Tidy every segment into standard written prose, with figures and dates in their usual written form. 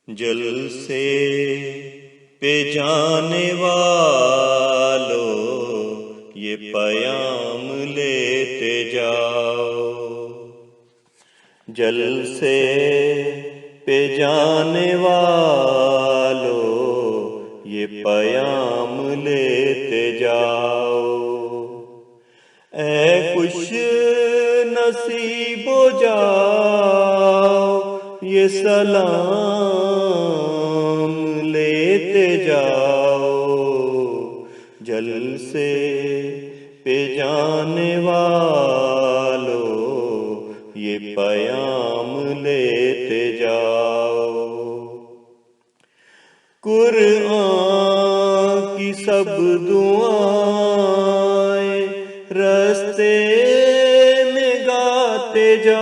जल से पे जाने वालों ये पैगाम लेते जाओ। जल से पे जाने वालों ये पैगाम लेते जाओ। ऐ खुश नसीबो जाओ ये सलाम लेते जाओ। जल से पे जाने वालों ये पैगाम लेते जाओ। कुरान की सब दुआएं रास्ते में गाते जाओ।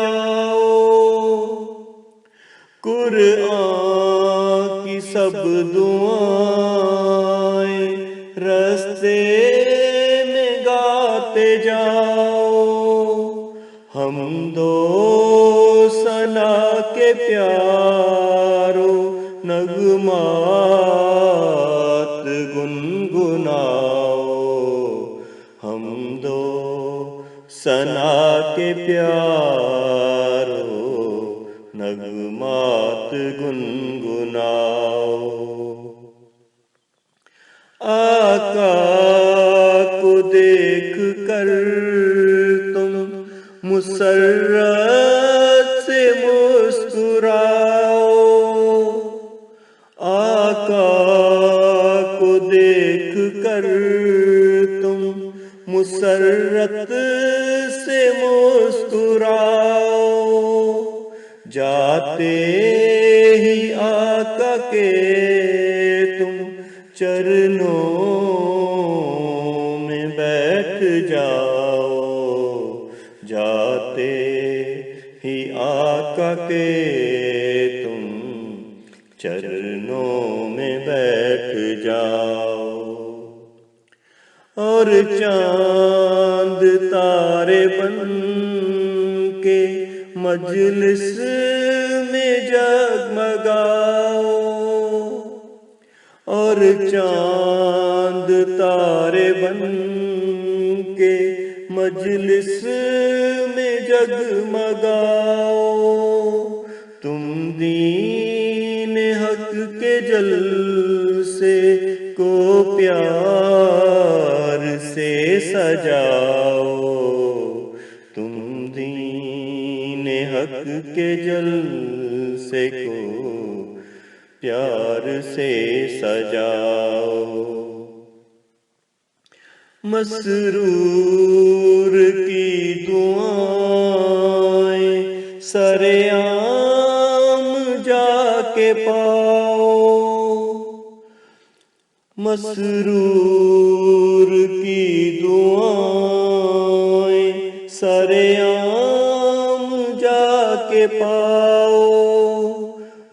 कुरान की सब दुआएं रास्ते में गाते जाओ। हम दो सना के प्यारो नगमात गुनगुनाओ। हम दो सना के प्यारो नगमात गुनगुनाओ। आका को देख कर तुम मुसर्रत से मुस्कुराओ। आका को देख कर तुम मुसर्रत से मुस्कुराओ। जाते ही आका के तुम चरणों में बैठ जाओ। जाते ही आका के तुम चरणों में बैठ जाओ। और चांद तारे बन के मजलिस में जगमगाओ। और चांद तारे बन के मजलिस में जगमगाओ। तुम दीन हक के जलसे को प्यार से सजाओ। तुम दीन हक के जलसे को प्यार से सजाओ। मसरूर की दुआएं सरेआम जाके पाओ। मसरूर की दुआएं सरेआम जाके पाओ।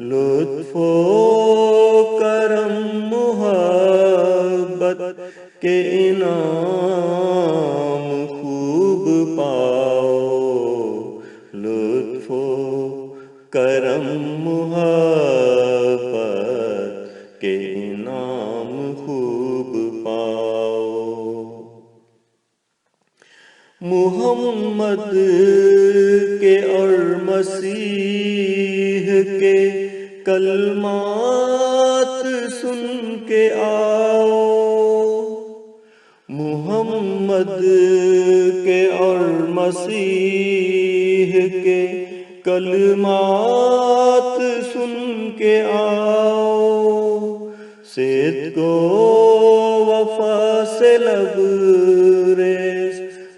लुत्फो करम मुहब्बत के इनाम खूब पाओ। लुत्फो करम मुहब्बत के इनाम खूब पाओ। मुहम्मद के और मसीह के कलमात सुन के आओ। मुहम्मद के और मसीह के कलमात सुन के आओ। सिद्को वफा से लबरेज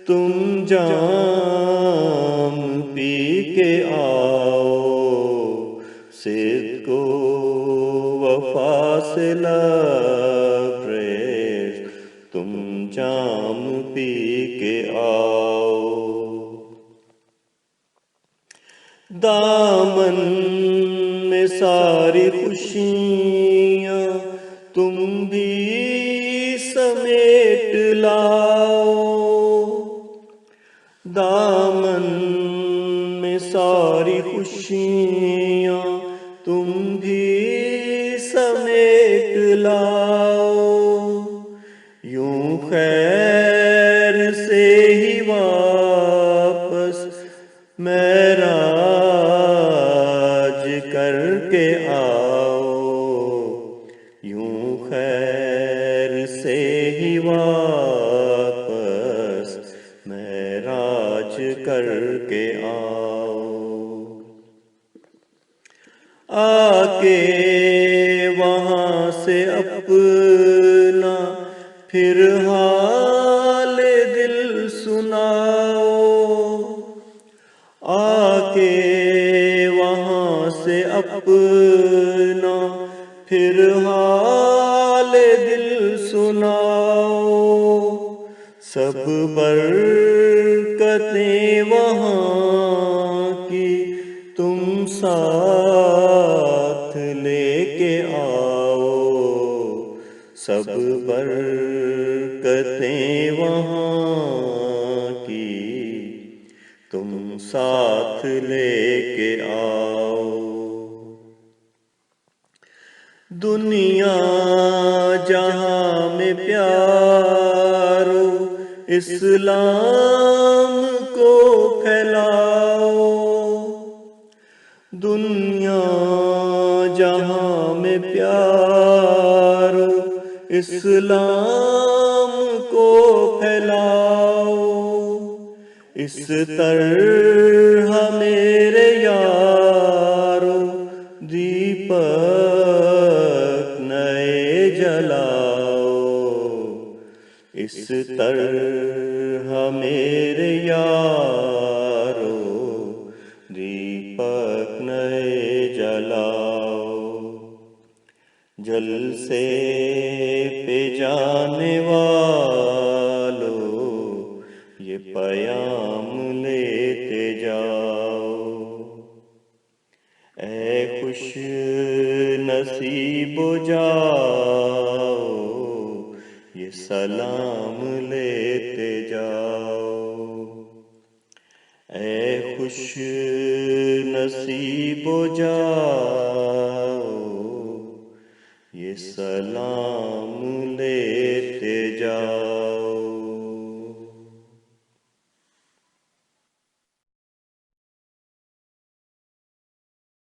तुम जाम पी के आओ। सिद्को वफा से लबरेज तुम जाम पी के आओ। दामन में सारी खुशियाँ तुम भी समेट लाओ। दामन में सारी खुशियाँ तुम भी करके आओ, यूं खैर से ही वापस महराज करके आओ। आके वहाँ से अपना फिर हाल दिल सुनाओ, आके वहाँ से अपना फिर हाल दिल सुनाओ। सब बरकतें वहाँ की तुम साथ लेके आओ, सब बरकतें वहाँ की तुम साथ लेके आओ। दुनिया जहां में प्यारो इस्लाम को फैलाओ, दुनिया जहां में प्यारो इस्लाम को फैलाओ। इस तरह मेरे यारो दीपक नए जलाओ, इस तरह मेरे यारो दीपक नए जलाओ। जल से पे जाने वालों ये पयाम लेते जाओ, ऐ खुश नसीबो जाओ ये सलाम लेते जाओ। ऐ खुश नसीबो जाओ ये सलाम लेते जाओ।